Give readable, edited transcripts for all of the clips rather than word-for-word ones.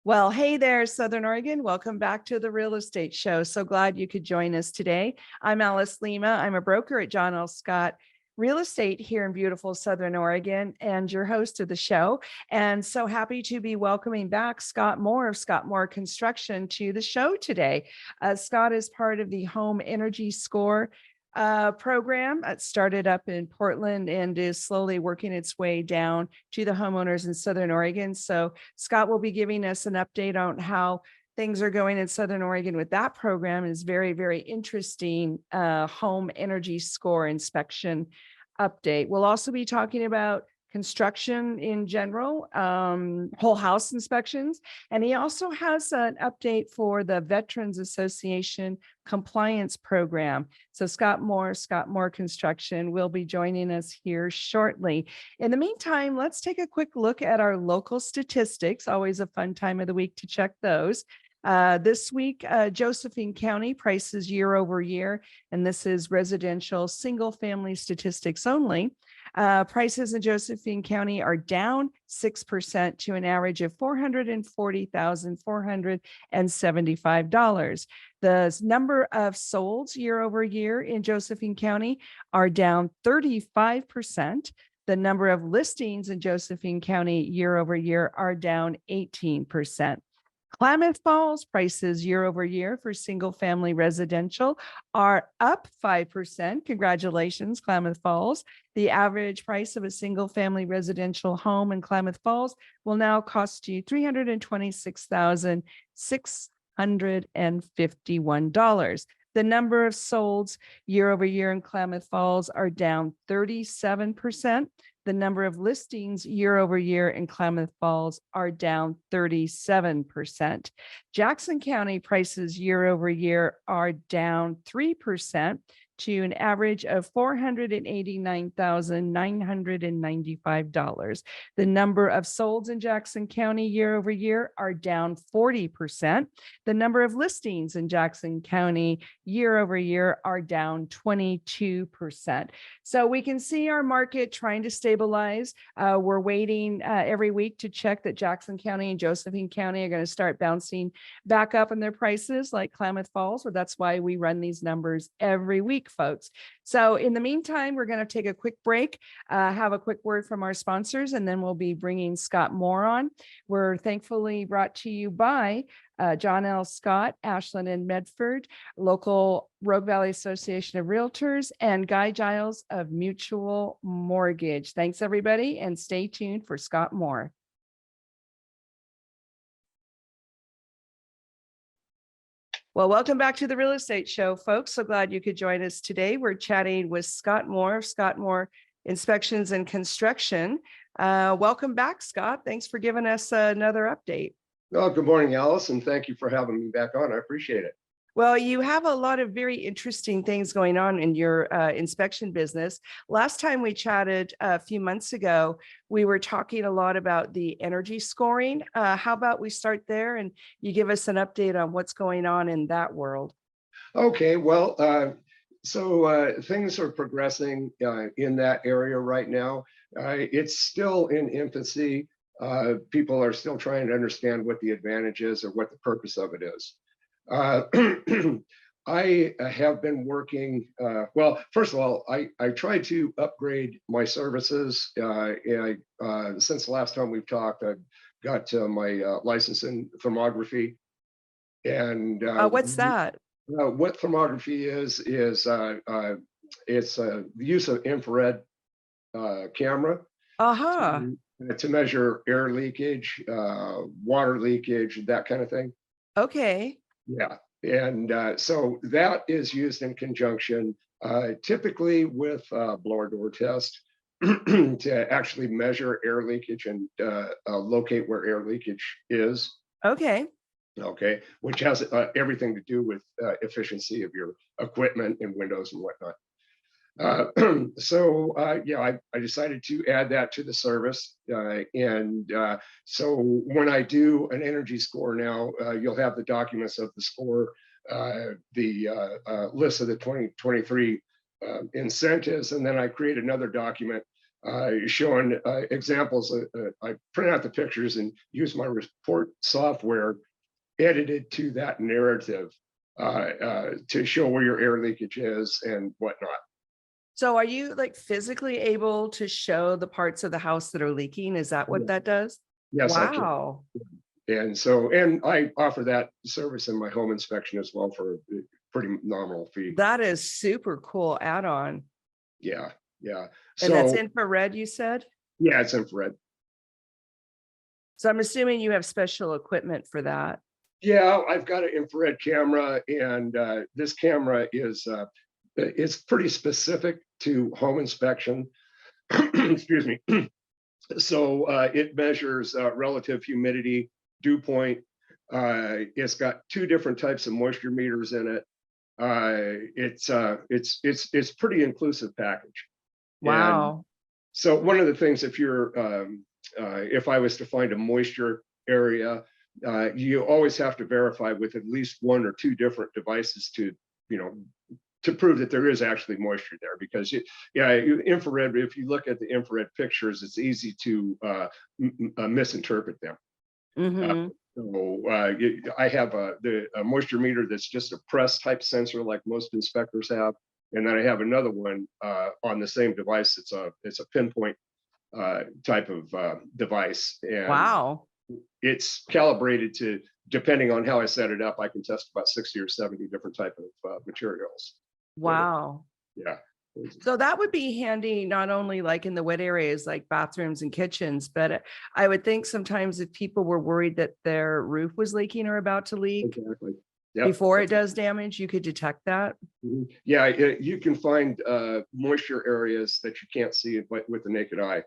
Well, hey there, Southern Oregon. Welcome back to the Real Estate Show. So glad you could join us today. I'm Alice Lema. I'm a broker at John L. Scott Real Estate here in beautiful Southern Oregon and your host of the show. And so happy to be welcoming back Scott Moore of Scott Moore Construction to the show today. Scott is part of the Home Energy Score program. It started up in Portland and is slowly working its way down to the homeowners in Southern Oregon. So Scott will be giving us an update on how things are going in Southern Oregon with that program. Is very, very interesting home energy score inspection update. We'll also be talking about construction in general, whole house inspections. And he also has an update for the Veterans Association compliance program. So Scott Moore Construction will be joining us here shortly. In the meantime, let's take a quick look at our local statistics. Always a fun time of the week to check those. This week, Josephine County prices year over year, and this is residential single family statistics only. Prices in Josephine County are down 6% to an average of $440,475. The number of solds year over year in Josephine County are down 35%. The number of listings in Josephine County year over year are down 18%. Klamath Falls prices year over year for single family residential are up 5%. Congratulations, Klamath Falls. The average price of a single family residential home in Klamath Falls will now cost you $326,651. The number of solds year over year in Klamath Falls are down 37%. The number of listings year over year in Klamath Falls are down 37%. Jackson County prices year over year are down 3% to an average of $489,995. The number of solds in Jackson County year over year are down 40%. The number of listings in Jackson County year over year are down 22%. So we can see our market trying to stabilize. We're waiting every week to check that Jackson County and Josephine County are going to start bouncing back up in their prices like Klamath Falls. So that's why we run these numbers every week, folks. So in the meantime, we're going to take a quick break, have a quick word from our sponsors, and then we'll be bringing Scott Moore on. We're thankfully brought to you by John L. Scott, Ashland and Medford, local Rogue Valley Association of Realtors, and Guy Giles of Mutual Mortgage. Thanks, everybody, and stay tuned for Scott Moore. Well, welcome back to the Real Estate Show, folks. So glad you could join us today. We're chatting with Scott Moore of Scott Moore Inspections and Construction. Welcome back, Scott. Thanks for giving us another update. Well, good morning, Alice, and thank you for having me back on. I appreciate it. Well, you have a lot of very interesting things going on in your inspection business. Last time we chatted a few months ago, we were talking a lot about the energy scoring. How about we start there and you give us an update on what's going on in that world? Okay, well, so things are progressing in that area right now. It's still in infancy. People are still trying to understand what the advantage is or what the purpose of it is. I have been working, well, first of all, I tried to upgrade my services. Since the last time we've talked, I've got my license in thermography. And what's that? What thermography is it's the use of infrared camera to measure air leakage, water leakage, that kind of thing. Okay. Yeah, and so that is used in conjunction typically with blower door test to actually measure air leakage and locate where air leakage is. Okay. Okay, which has everything to do with efficiency of your equipment and windows and whatnot. Yeah, I decided to add that to the service. So when I do an energy score now, you'll have the documents of the score, the list of the 2023 incentives, and then I create another document showing examples. I print out the pictures and use my report software edited to that narrative to show where your air leakage is and whatnot. So are you like physically able to show the parts of the house that are leaking? Is that what that does? Yes, I can. Wow. And so, and I offer that service in my home inspection as well for a pretty nominal fee. That is super cool add-on. Yeah, yeah. And that's So infrared, you said? yeah, it's infrared. So I'm assuming you have special equipment for that. Yeah, I've got an infrared camera, and this camera is it's pretty specific to home inspection. Excuse me. So it measures relative humidity, dew point. It's got two different types of moisture meters in it. It's pretty inclusive package. Wow. And so one of the things, if you're if I was to find a moisture area, you always have to verify with at least one or two different devices to, to prove that there is actually moisture there, because infrared, if you look at the infrared pictures, it's easy to misinterpret them. Mm-hmm. I have a moisture meter that's just a press type sensor like most inspectors have. And then I have another one on the same device. It's a pinpoint type of device. And Wow. it's calibrated to, depending on how I set it up, I can test about 60 or 70 different type of materials. Wow. Yeah. So that would be handy, not only like in the wet areas like bathrooms and kitchens, but I would think sometimes if people were worried that their roof was leaking or about to leak Exactly. Yep. before it does damage, you could detect that. Mm-hmm. Yeah, you can find moisture areas that you can't see with the naked eye,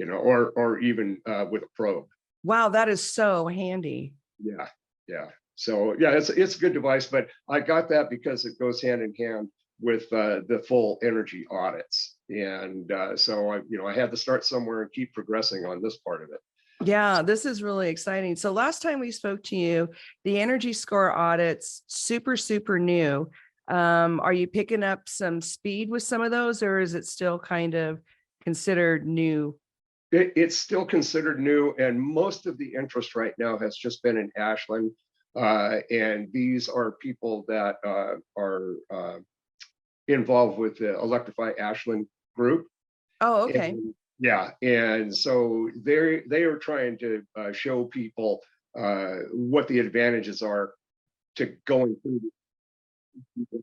or even with a probe. Wow, that is so handy. Yeah, yeah. So yeah, it's a good device, but I got that because it goes hand in hand with the full energy audits, and so I had to start somewhere and keep progressing on this part of it. Yeah, this is really exciting. So last time we spoke to you, the energy score audits, super, super new. Are you picking up some speed with some of those, or is it still kind of considered new? It's still considered new, and most of the interest right now has just been in Ashland. And these are people that are involved with the Electrify Ashland group. Oh, okay. And, yeah, and so they are trying to show people what the advantages are to going through to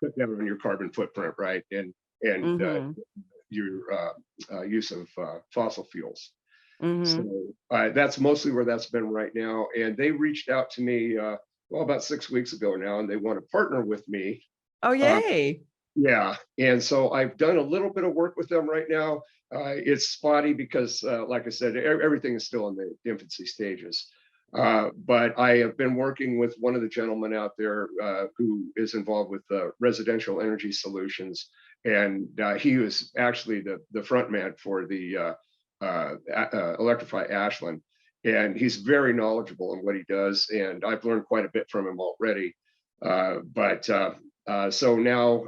cut down on your carbon footprint, right? And your use of fossil fuels. So that's mostly where that's been right now. And they reached out to me about 6 weeks ago now, and they want to partner with me. Oh, yay. Yeah, and so I've done a little bit of work with them right now. It's spotty because, like I said, everything is still in the infancy stages. But I have been working with one of the gentlemen out there who is involved with residential energy solutions, and he was actually the front man for the Electrify Ashland, and he's very knowledgeable in what he does, and I've learned quite a bit from him already. So now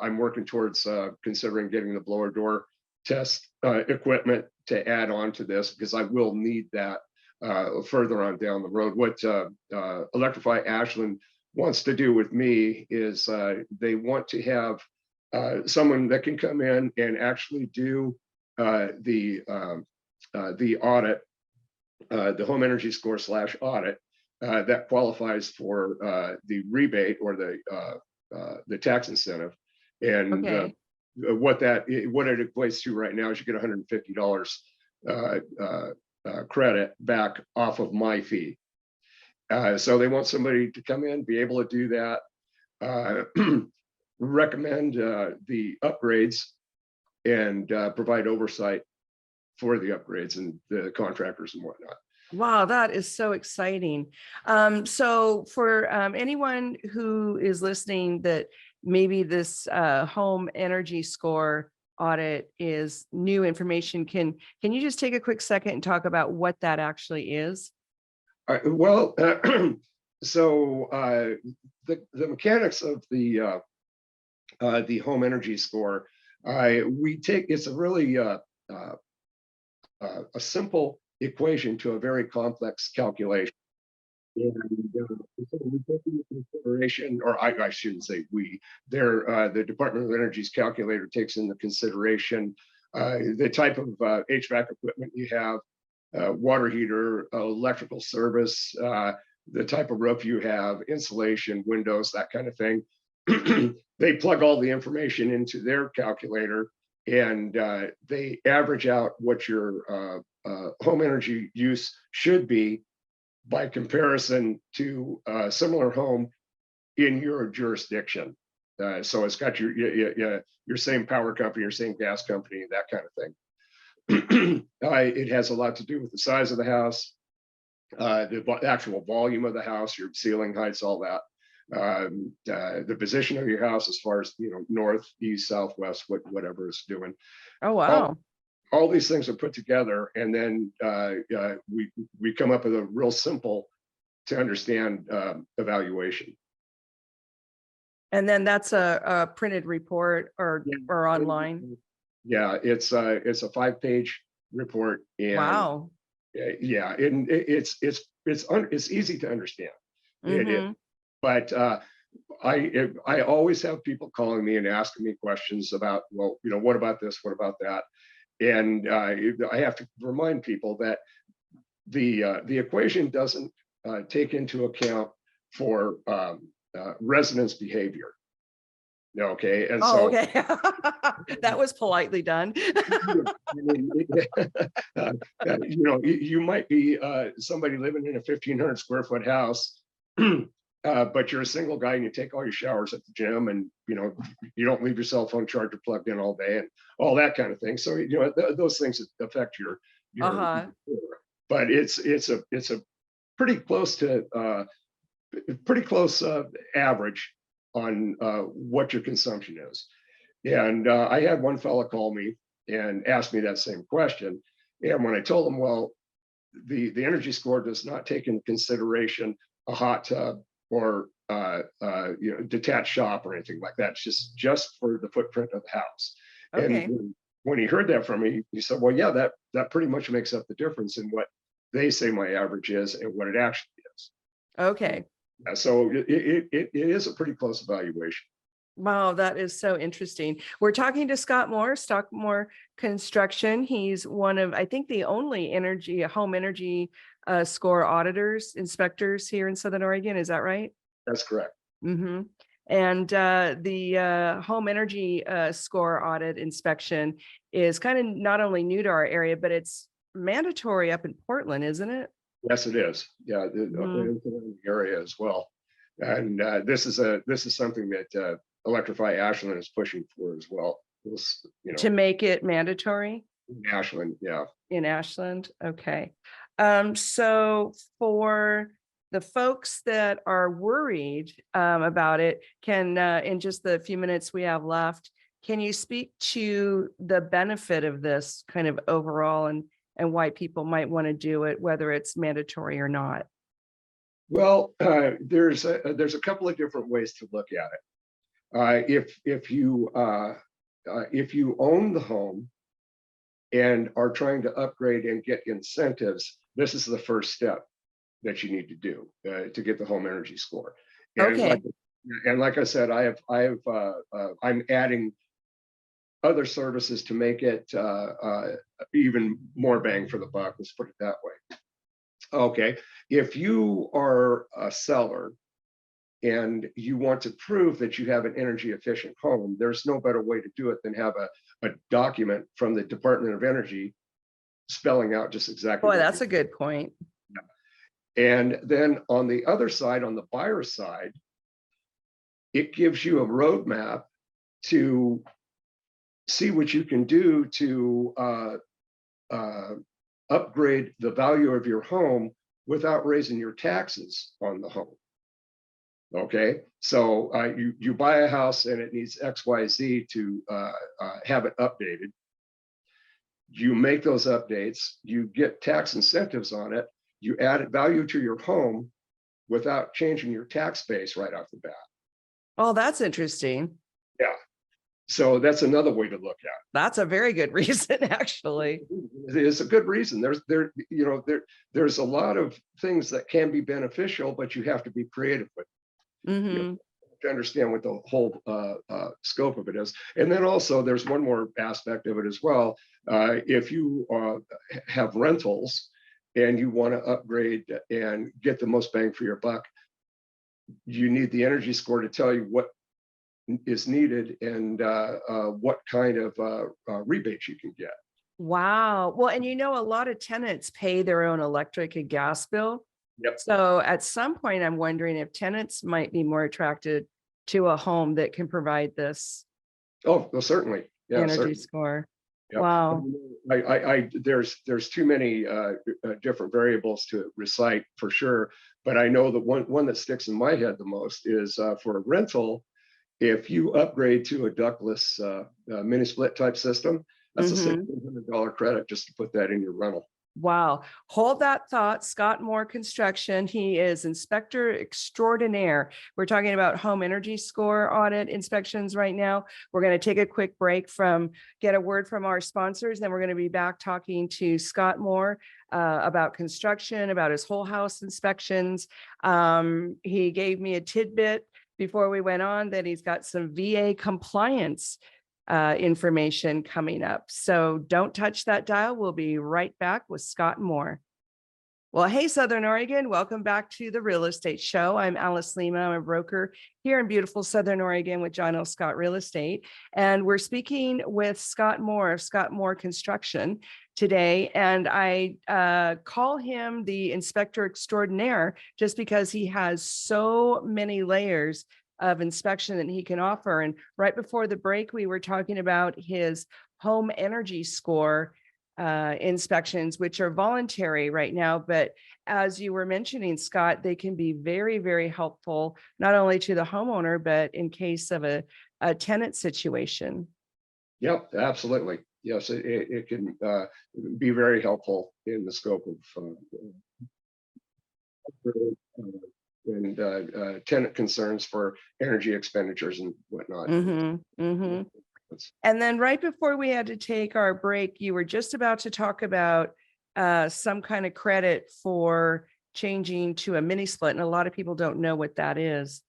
I'm working towards considering getting the blower door test equipment to add on to this, because I will need that further on down the road. What Electrify Ashland wants to do with me is they want to have someone that can come in and actually do the audit, the home energy score / audit that qualifies for the rebate or the tax incentive. And what it equates to right now is you get $150 credit back off of my fee. So they want somebody to come in, be able to do that, recommend the upgrades, and provide oversight for the upgrades and the contractors and whatnot. Wow, that is so exciting. So for anyone who is listening that maybe this home energy score audit is new information, can you just take a quick second and talk about what that actually is? Well, so the mechanics of the home energy score It's a really a simple equation to a very complex calculation. And so we take into consideration, or I shouldn't say we, the Department of Energy's calculator takes into consideration the type of HVAC equipment you have, water heater, electrical service, the type of roof you have, insulation, windows, that kind of thing. They plug all the information into their calculator, and they average out what your home energy use should be by comparison to a similar home in your jurisdiction. So it's got your same power company, your same gas company, that kind of thing. It has a lot to do with the size of the house, the actual volume of the house, your ceiling heights, all that. The position of your house as far as, north, east, southwest, whatever it's doing. Oh, wow. All these things are put together, and then we come up with a real simple to understand evaluation. And then that's a printed report or online. Yeah, it's a 5-page report, and Wow. yeah, and it's easy to understand. It is. Mm-hmm. But I always have people calling me and asking me questions about, well, what about this? What about that? And I have to remind people that the equation doesn't take into account for residents' behavior. Okay, and okay. That was politely done. You might be somebody living in a 1,500 square foot house. But you're a single guy and you take all your showers at the gym, and you don't leave your cell phone charger plugged in all day and all that kind of thing. So those things affect your but it's a pretty close to average on what your consumption is. And I had one fella call me and ask me that same question, and when I told him, well, the energy score does not take into consideration a hot tub or detached shop or anything like that. It's just for the footprint of the house. Okay. And when he heard that from me, he said, well, yeah, that pretty much makes up the difference in what they say my average is and what it actually is. Okay. So it is a pretty close evaluation. Wow, that is so interesting. We're talking to Scott Moore Construction. He's one of, I think, the only home energy score inspectors here in Southern Oregon. Is that right? That's correct. Mm-hmm. And the home energy score audit inspection is kind of not only new to our area, but it's mandatory up in Portland, isn't it? Yes, it is. Yeah, in the area as well. And this is something that Electrify Ashland is pushing for as well. To make it mandatory in Ashland. Yeah. In Ashland. Okay. So for the folks that are worried about it, can in just the few minutes we have left, can you speak to the benefit of this kind of overall and why people might want to do it, whether it's mandatory or not? Well, there's a couple of different ways to look at it. If you own the home and are trying to upgrade and get incentives, this is the first step that you need to do to get the home energy score. And okay. Like I said, I'm adding other services to make it even more bang for the buck. Let's put it that way. Okay, if you are a seller and you want to prove that you have an energy efficient home, there's no better way to do it than have a document from the Department of Energy spelling out just exactly. Boy, that's a good point. And then on the other side, on the buyer side, it gives you a roadmap to see what you can do to upgrade the value of your home without raising your taxes on the home. Okay, so you buy a house and it needs XYZ to have it updated. You make those updates, you get tax incentives on it, you add value to your home without changing your tax base right off the bat. Oh, that's interesting. Yeah. So that's another way to look at That's a very good reason, actually. it. It's a good reason. There's a lot of things that can be beneficial, but you have to be creative with it, Hmm. to understand what the whole scope of it is. And then also there's one more aspect of it as well. If you have rentals and you want to upgrade and get the most bang for your buck, you need the energy score to tell you what is needed and what kind of rebates you can get. Wow. Well, and a lot of tenants pay their own electric and gas bill. Yep. So at some point, I'm wondering if tenants might be more attracted to a home that can provide this Oh, well, certainly. Yeah, energy certainly. score. Yep. Wow. There's too many different variables to recite for sure, but I know the one that sticks in my head the most is for a rental. If you upgrade to a ductless mini split type system, that's a Mhm. $1,600 credit just to put that in your rental. Wow. Hold that thought. Scott Moore Construction. He is inspector extraordinaire. We're talking about home energy score audit inspections right now. We're going to take a quick break get a word from our sponsors. Then we're going to be back talking to Scott Moore about construction, about his whole house inspections. He gave me a tidbit before we went on that he's got some VA compliance information coming up. So don't touch that dial. We'll be right back with Scott Moore. Well, hey, Southern Oregon, welcome back to the Real Estate Show. I'm Alice Lema. I'm a broker here in beautiful Southern Oregon with John L. Scott Real Estate. And we're speaking with Scott Moore of Scott Moore Construction today. And I call him the inspector extraordinaire just because he has so many layers of inspection that he can offer. And right before the break, we were talking about his home energy score inspections, which are voluntary right now. But as you were mentioning, Scott, they can be very, very helpful, not only to the homeowner, but in case of a tenant situation. Yep, absolutely. Yes, it can be very helpful in the scope of tenant concerns for energy expenditures and whatnot. Mm-hmm, mm-hmm. And then right before we had to take our break, you were just about to talk about some kind of credit for changing to a mini split. And a lot of people don't know what that is.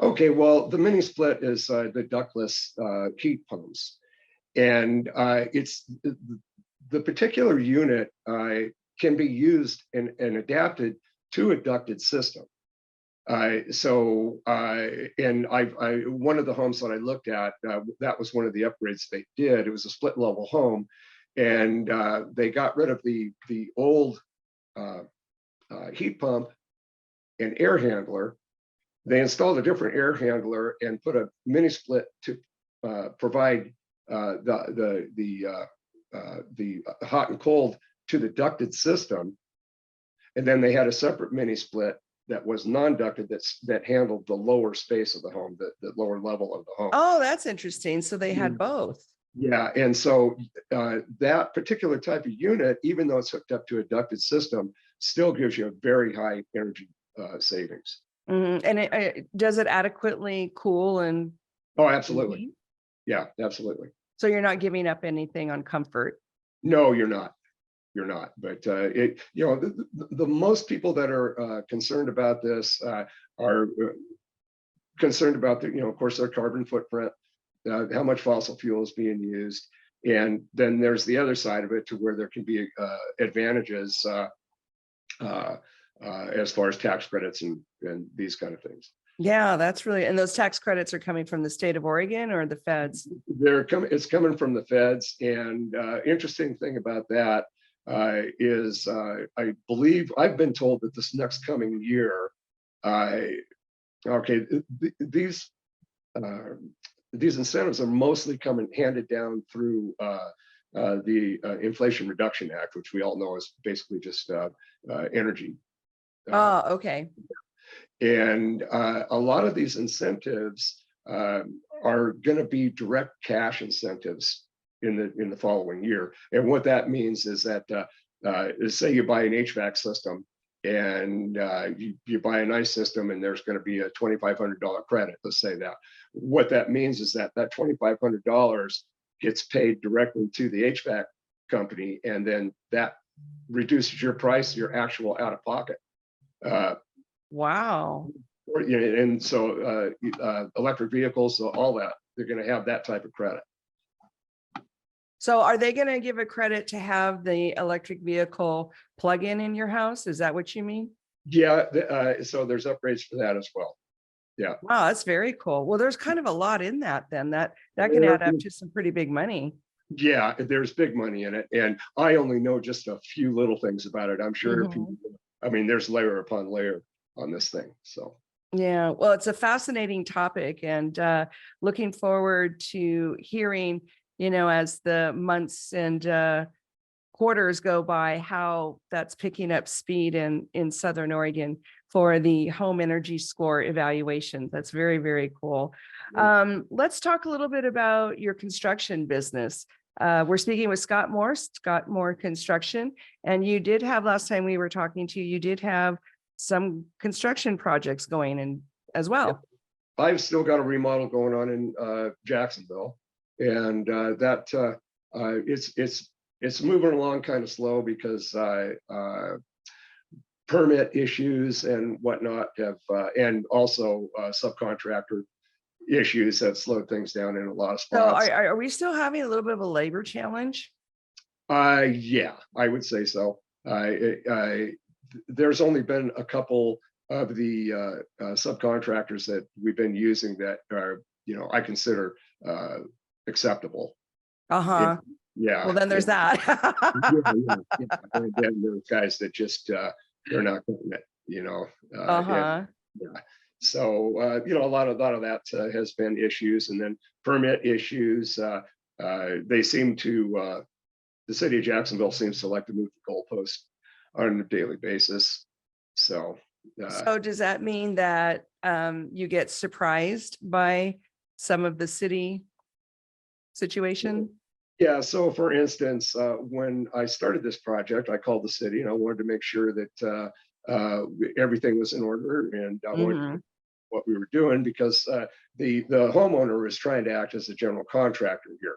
Okay, well, the mini split is the ductless heat pumps. And it's the particular unit can be used and adapted to a ducted system. And one of the homes that I looked at, that was one of the upgrades they did. It was a split level home, and they got rid of the old heat pump and air handler. They installed a different air handler and put a mini split to provide the hot and cold to the ducted system, and then they had a separate mini split that was non-ducted that handled the lower space of the home, the lower level of the home. Oh, that's interesting. So they had both. Yeah, and so that particular type of unit, even though it's hooked up to a ducted system, still gives you a very high energy savings. Mm-hmm. And does it adequately cool and? Oh, absolutely. Yeah, absolutely. So you're not giving up anything on comfort? No, you're not. You're not. But the most people that are concerned about this are concerned about of course, their carbon footprint, how much fossil fuel is being used, and then there's the other side of it to where there can be advantages as far as tax credits and these kind of things. Yeah, that's really, and those tax credits are coming from the state of Oregon or the feds? It's coming from the feds, and interesting thing about that is I believe I've been told that this next coming year, these incentives are mostly handed down through the Inflation Reduction Act, which we all know is basically just energy. Oh, okay. And a lot of these incentives are going to be direct cash incentives in the following year. And what that means is that say you buy an HVAC system and you buy a nice system and there's going to be a $2,500 credit. Let's say that. What that means is that that $2,500 gets paid directly to the HVAC company, and then that reduces your price, your actual out of pocket. Wow. And so electric vehicles, all that, they're going to have that type of credit. So are they going to give a credit to have the electric vehicle plug-in your house? Is that what you mean? Yeah. So there's upgrades for that as well. Yeah. Wow, that's very cool. Well, there's kind of a lot in that then. That can add up to some pretty big money. Yeah, there's big money in it. And I only know just a few little things about it. I'm sure people, I mean, there's layer upon layer on this thing. So yeah, well, it's a fascinating topic, and looking forward to hearing, as the months and quarters go by, how that's picking up speed in Southern Oregon for the home energy score evaluation. That's very, very cool. Let's talk a little bit about your construction business. We're speaking with Scott Moore Construction, and you did have, last time we were talking to you, you did have some construction projects going in as well. I've still got a remodel going on in Jacksonville, and it's moving along kind of slow because permit issues and whatnot have, and also subcontractor issues have slowed things down in a lot of spots. So are we still having a little bit of a labor challenge? Yeah, I would say so. There's only been a couple of the subcontractors that we've been using that are, I consider acceptable. Uh-huh. Yeah. Well, then there's that. Yeah. And then there's guys that just they're not getting it, Uh-huh. yeah. So a lot of that has been issues, and then permit issues. They seem to the city of Jacksonville seems to like to move the goalpost on a daily basis. So does that mean that you get surprised by some of the city situation? Yeah. So for instance, when I started this project, I called the city and I wanted to make sure that everything was in order, and I wanted to know what we were doing, because the homeowner was trying to act as a general contractor here.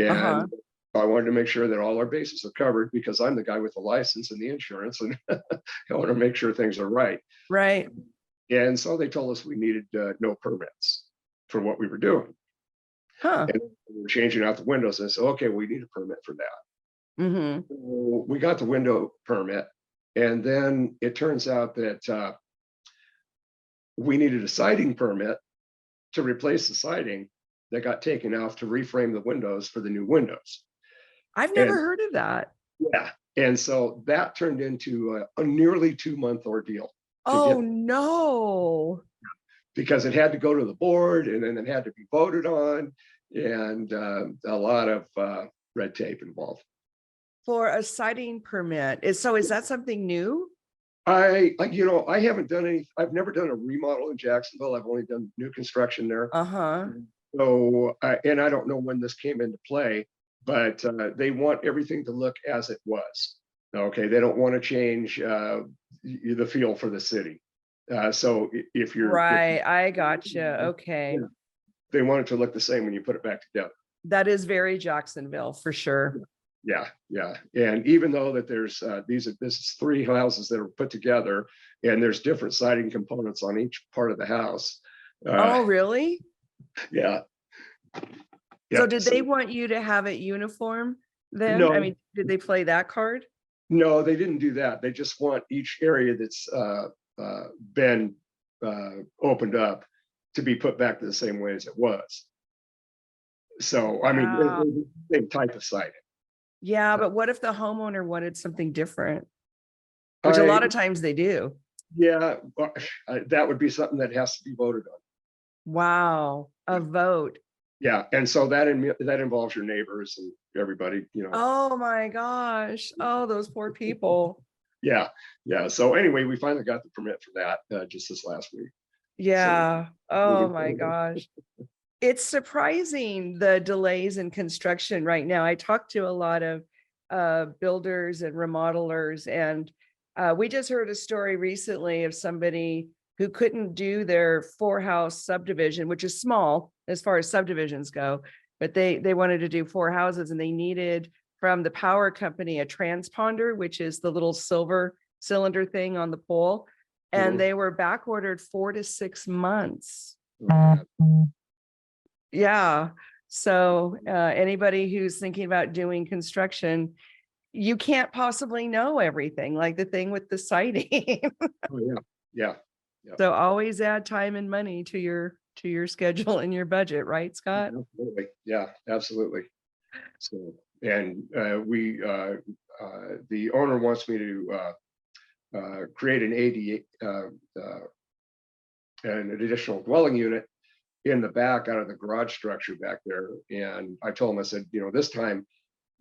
And I wanted to make sure that all our bases are covered, because I'm the guy with the license and the insurance, and I want to make sure things are right. Right. And so they told us we needed no permits for what we were doing. And we were changing out the windows. And I said, okay, we need a permit for that. So we got the window permit, and then it turns out that we needed a siding permit to replace the siding that got taken off to reframe the windows for the new windows. I've never heard of that. Yeah. And so that turned into a nearly 2-month ordeal. Oh, no. Because it had to go to the board, and then it had to be voted on, and a lot of red tape involved. For a siding permit. Is that something new? I haven't done any, I've never done a remodel in Jacksonville. I've only done new construction there. So, and I don't know when this came into play, but they want everything to look as it was. Okay. They don't want to change the feel for the city. So if you're right, I gotcha. Okay. Yeah, they want it to look the same when you put it back together. That is very Jacksonville for sure. Yeah. And even though that there's this is 3 houses that are put together, and there's different siding components on each part of the house. Oh, really? Yeah. So did they want you to have it uniform then? No. I mean, did they play that card? No, they didn't do that. They just want each area that's been opened up to be put back to the same way as it was. So, I mean, same type of siding. Yeah, but what if the homeowner wanted something different? Which a lot of times they do. Yeah, that would be something that has to be voted on. Wow, a vote. Yeah, and so that involves your neighbors and everybody, Oh my gosh. Oh, those poor people. Yeah. So anyway, we finally got the permit for that just this last week. Yeah. Oh my gosh. It's surprising, the delays in construction right now. I talk to a lot of builders and remodelers, and We just heard a story recently of somebody who couldn't do their 4-house subdivision, which is small as far as subdivisions go, but they wanted to do 4 houses and they needed from the power company a transponder, which is the little silver cylinder thing on the pole. And Mhm. they were back ordered 4 to 6 months. Yeah. Yeah. So anybody who's thinking about doing construction, you can't possibly know everything, like the thing with the siding. Oh, yeah. Yeah. Yeah. So always add time and money to your schedule and your budget, right, Scott? Absolutely. Yeah, absolutely. So, and the owner wants me to create an an additional dwelling unit in the back out of the garage structure back there. And I told him, I said, this time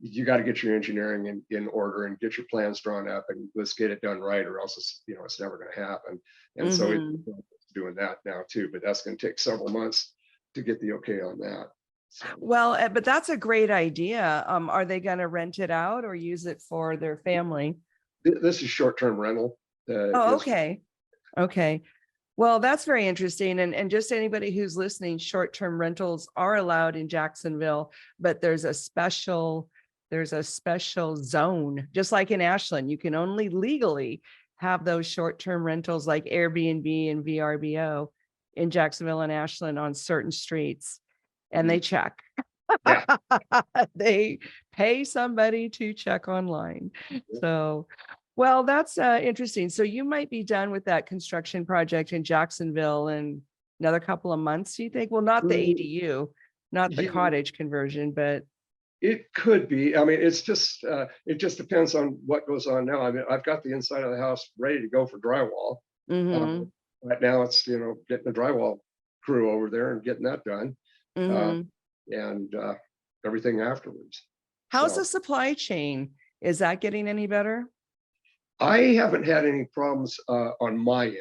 you got to get your engineering in order and get your plans drawn up and let's get it done right, or else it's never going to happen. And so it's Mhm. doing that now too, but that's going to take several months to get the okay on that. So, Well, but that's a great idea. Are they going to rent it out or use it for their family? this is short-term rental. Oh, Is okay. Okay. Well, that's very interesting. And just anybody who's listening, short-term rentals are allowed in Jacksonville, but there's a special zone, just like in Ashland. You can only legally have those short-term rentals like Airbnb and VRBO in Jacksonville and Ashland on certain streets. And they check. yeah. They pay somebody to check online. So, well, that's interesting. So you might be done with that construction project in Jacksonville in another couple of months, do you think? Well, not the ADU, not the Yeah, cottage conversion, but it could be. I mean, it just depends on what goes on now. I mean, I've got the inside of the house ready to go for drywall. mhm, Right now it's, getting the drywall crew over there and getting that done. Uh, mhm. and everything afterwards. How's the So supply chain? Is that getting any better? I haven't had any problems on my end.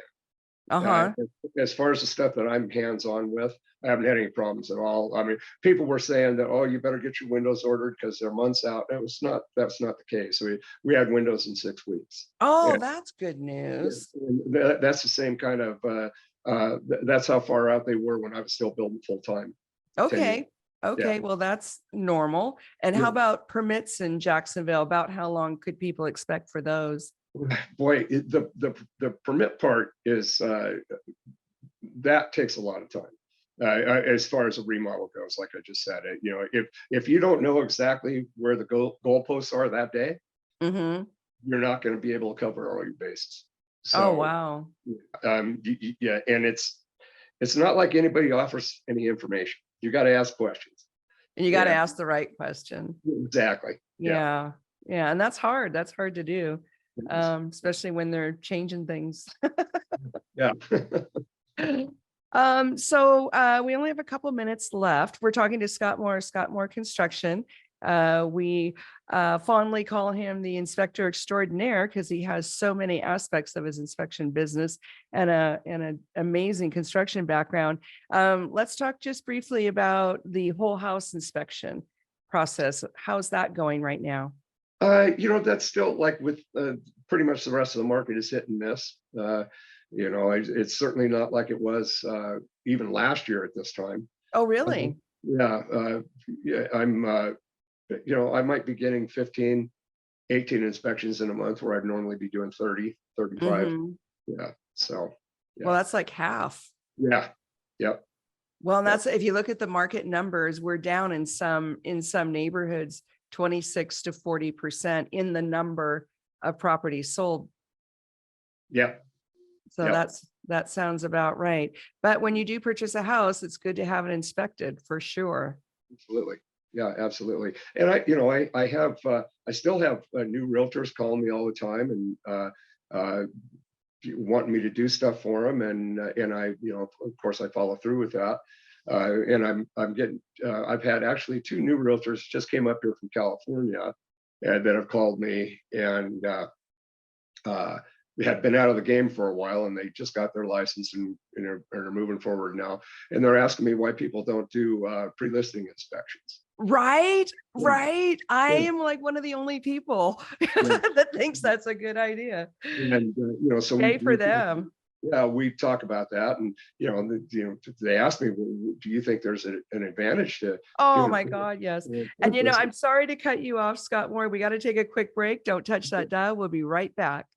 Uh, Uh-huh. as far as the stuff that I'm hands-on with, I haven't had any problems at all. I mean, people were saying that, oh, you better get your windows ordered because they're months out. That's not the case. We had windows in 6 weeks. Oh, And, that's good news. that's the same kind of that's how far out they were when I was still building full time 10 years. Okay. Yeah. Okay. Well, that's normal. And how about permits in Jacksonville? About how long could people expect for those? Boy, the permit part is that takes a lot of time. As far as a remodel goes, like I just said, if you don't know exactly where the goalposts are that day, Hmm. you're not going to be able to cover all your bases. Oh, So, wow. yeah, and it's not like anybody offers any information. You got to ask questions. And you got to Yeah, ask the right question. exactly. Yeah. Yeah. Yeah. And that's hard. That's hard to do. Especially when they're changing things. Yeah. So we only have a couple minutes left. We're talking to Scott Moore Construction. We fondly call him the inspector extraordinaire because he has so many aspects of his inspection business and an amazing construction background. Let's talk just briefly about the whole house inspection process. How's that going right now? That's still like with pretty much the rest of the market is hit and miss. It's certainly not like it was even last year at this time. Oh, Um, really? yeah, yeah, I might be getting 15, 18 inspections in a month where I'd normally be doing 30, 35. Mhm. Yeah. So, Well, yeah. that's like half. Yeah. Yep. Well, and Yep. that's if you look at the market numbers, we're down in some neighborhoods, 26 to 40% in the number of properties sold. Yep. So Yep. that sounds about right. But when you do purchase a house, it's good to have it inspected for sure. Absolutely. Yeah, absolutely. And I still have new realtors calling me all the time and wanting me to do stuff for them, and I, of course, I follow through with that. And I'm getting I've had actually two new realtors just came up here from California and that have called me and they had been out of the game for a while and they just got their license and are moving forward now. And they're asking me why people don't do pre-listing inspections. Right, Yeah, right. I yeah, am like one of the only people yeah. that thinks that's a good idea. And so Yay for them. yeah, we talk about that, and they asked me, well, do you think there's an advantage to Oh doing my God, yes. And like this? I'm sorry to cut you off, Scott Moore. We got to take a quick break. Don't touch that dial. We'll be right back.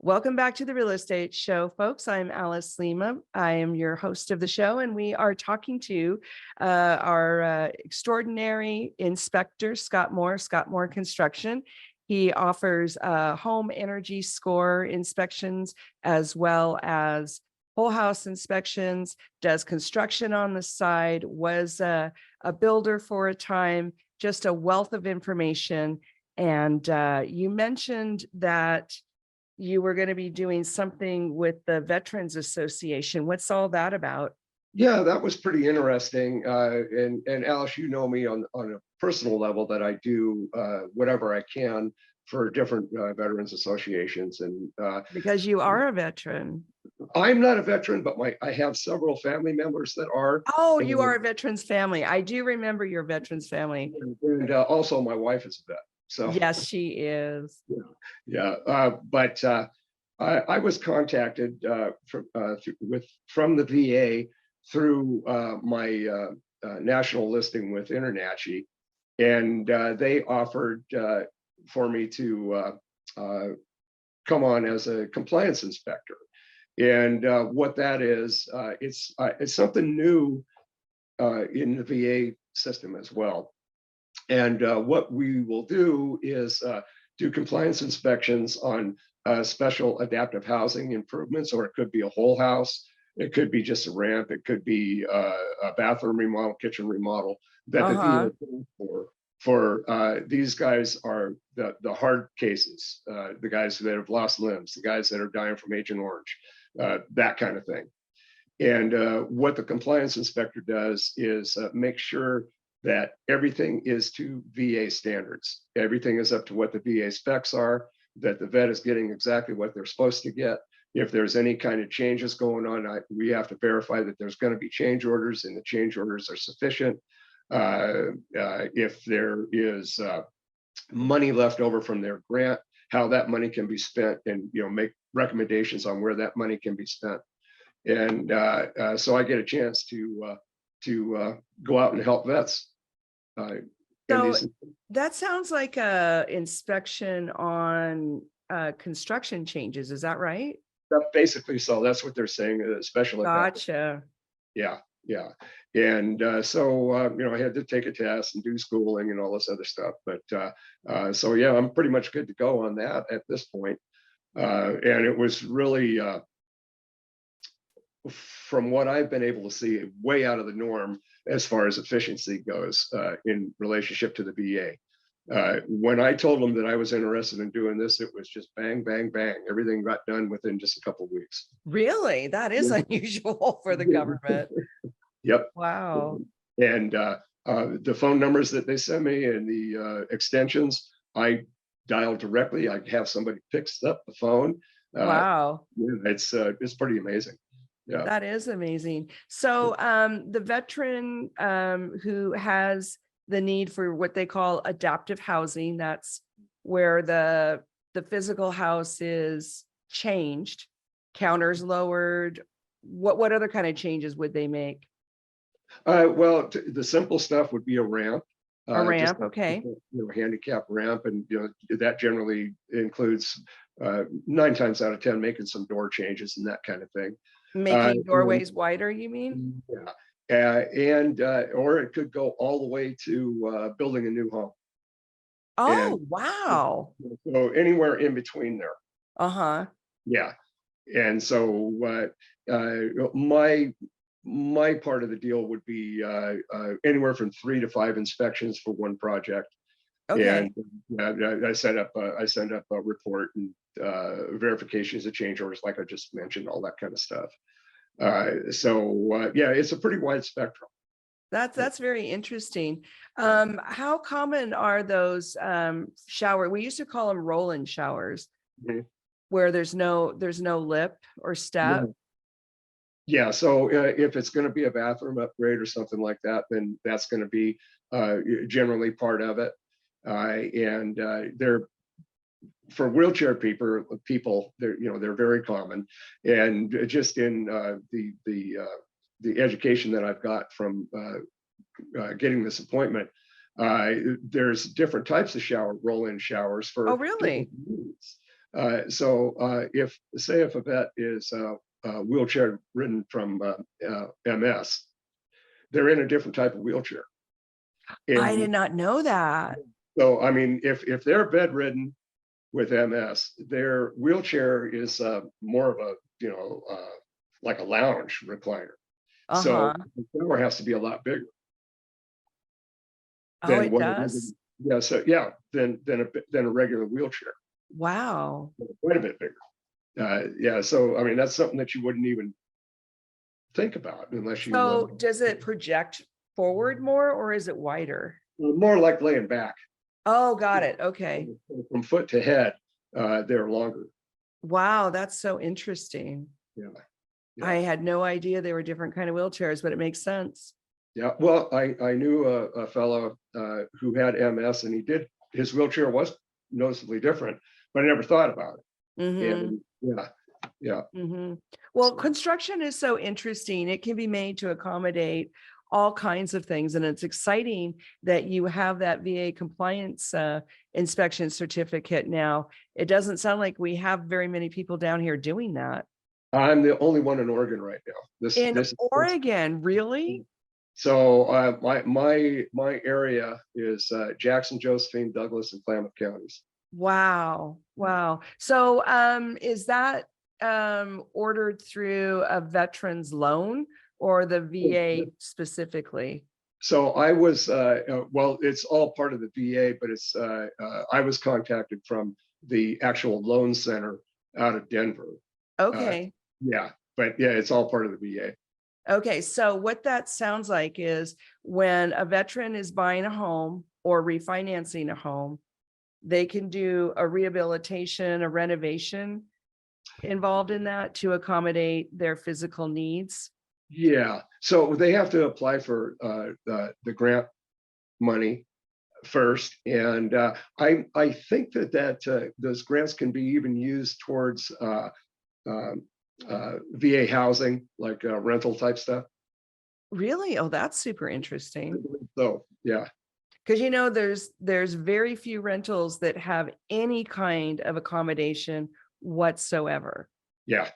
Welcome back to the Real Estate Show, folks. I'm Alice Lema. I am your host of the show, and we are talking to our extraordinary inspector, Scott Moore Construction. He offers home energy score inspections as well as whole house inspections, does construction on the side, was a builder for a time, just a wealth of information. And you mentioned that you were going to be doing something with the Veterans Association. What's all that about? Yeah, that was pretty interesting. And Alice, you know me on a personal level that I do whatever I can for different veterans associations. And Because you are a veteran. I'm not a veteran, but I have several family members that are. Oh, you are And, a veterans family. I do remember your veterans family. and also my wife is a vet. So Yes, she is. yeah, but I was contacted from the VA through my national listing with Internachi, and they offered for me to come on as a compliance inspector. And what that is, it's something new in the VA system as well. And what we will do is do compliance inspections on special adaptive housing improvements, or it could be a whole house. It could be just a ramp. It could be a bathroom remodel, kitchen remodel that the VA Uh-huh. is paying for. These guys are the hard cases, the guys that have lost limbs, the guys that are dying from Agent Orange, that kind of thing. And what the compliance inspector does is make sure that everything is to VA standards. Everything is up to what the VA specs are, that the vet is getting exactly what they're supposed to get. If there's any kind of changes going on, we have to verify that there's going to be change orders and the change orders are sufficient. If there is money left over from their grant, how that money can be spent, and make recommendations on where that money can be spent. And so I get a chance to go out and help vets. So that sounds like a inspection on construction changes. Is that right? Basically, so that's what they're saying. Special adaptive. Gotcha. Yeah, yeah. And so I had to take a test and do schooling and all this other stuff. But so yeah, I'm pretty much good to go on that at this point. And it was really, from what I've been able to see, way out of the norm as far as efficiency goes in relationship to the VA. When I told them that I was interested in doing this, it was just bang, bang, bang. Everything got done within just a couple of weeks. Really? That is Yeah. unusual for the government. Yep. Wow. And the phone numbers that they send me and the extensions, I dial directly. I have somebody picks up the phone. Wow. It's pretty amazing. Yeah. That is amazing. So the veteran who has the need for what they call adaptive housing, that's where the physical house is changed, counters lowered. What other kind of changes would they make? Well, the simple stuff would be a ramp. A Just ramp, okay. handicap ramp, and that generally includes 9 times out of 10 making some door changes and that kind of thing. Making doorways wider, you mean? Yeah, or it could go all the way to building a new home. Oh, And wow. so anywhere in between there. Uh-huh. Yeah. And so my part of the deal would be anywhere from 3 to 5 inspections for one project. Okay. And I send up a report and verifications of change orders, like I just mentioned, all that kind of stuff. So yeah, it's a pretty wide spectrum. That's very interesting. How common are those shower? We used to call them roll-in showers, Mhm. where there's no lip or step. Yeah, so if it's going to be a bathroom upgrade or something like that, then that's going to be generally part of it. And they're for wheelchair people, they're very common. And just in the education that I've got from getting this appointment, there's different types of roll-in showers for Oh, really? different needs. So if a vet is wheelchair ridden from MS, they're in a different type of wheelchair. I And did not know that. so, I mean, if they're bedridden with MS, their wheelchair is more of a, like a lounge recliner. Uh-huh. So the shower has to be a lot bigger Oh, than it what it is. does. Yeah, so yeah, than a regular wheelchair, Wow. quite a bit bigger. Yeah, so I mean, that's something that you wouldn't even think about unless you So does it project forward more or is it wider? more like laying back. Oh, got it. Okay. From foot to head, they're longer. Wow, that's so interesting. Yeah, I yeah, had no idea they were different kind of wheelchairs, but it makes sense. yeah. Well, I knew a fellow who had MS, and his wheelchair was noticeably different, but I never thought about it. Mm-hmm. And yeah, yeah. Mm-hmm. Well, construction is so interesting. It can be made to accommodate all kinds of things. And it's exciting that you have that VA compliance inspection certificate now. It doesn't sound like we have very many people down here doing that. I'm the only one in Oregon right now. In Oregon, really? So my area is Jackson, Josephine, Douglas, and Klamath counties. Wow. Wow. So is that ordered through a veteran's loan or the VA specifically? So I was well, it's all part of the VA, but I was contacted from the actual loan center out of Denver. Okay. Yeah, but yeah, it's all part of the VA. Okay. So what that sounds like is when a veteran is buying a home or refinancing a home, they can do a rehabilitation, a renovation involved in that to accommodate their physical needs. Yeah, so they have to apply for the grant money first, and I think that those grants can be even used towards VA housing, like rental type stuff. Really? Oh, that's super interesting. So yeah, Because there's very few rentals that have any kind of accommodation whatsoever. yeah,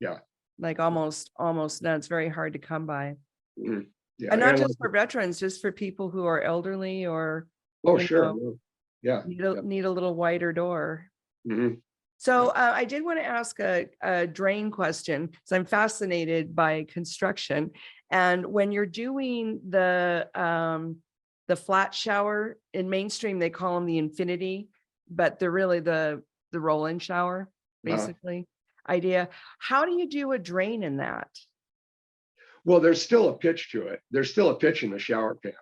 yeah, Like almost none. It's very hard to come by. mm, yeah, And not and like, just for veterans, just for people who are elderly or, oh you sure, know, yeah, need a little wider door. mhm. So I did want to ask a drain question because I'm fascinated by construction. And when you're doing the flat shower in mainstream, they call them the infinity, but they're really the roll-in shower, basically idea. How do you do a drain in that? Well, there's still a pitch to it. There's still a pitch in the shower pan. It's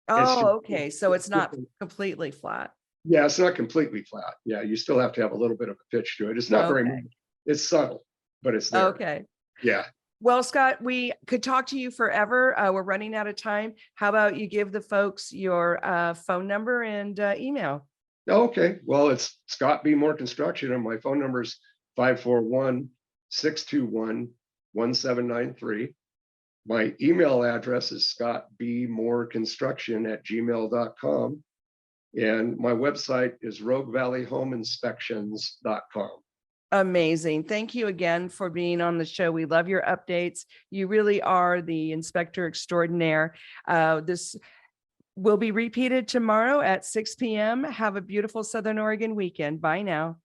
Oh, just, okay. So it's not completely flat. yeah, it's not completely flat. Yeah, you still have to have a little bit of a pitch to it. It's not very Okay. much. It's subtle, but it's there. Okay. Yeah. Well, Scott, we could talk to you forever. We're running out of time. How about you give the folks your phone number and email? Okay. Well, it's Scott B. Moore Construction, and my phone number is 541-621-1793. My email address is scottbmooreconstruction@gmail.com. And my website is roguevalleyhomeinspections.com. Amazing. Thank you again for being on the show. We love your updates. You really are the inspector extraordinaire. This will be repeated tomorrow at 6 p.m. Have a beautiful Southern Oregon weekend. Bye now.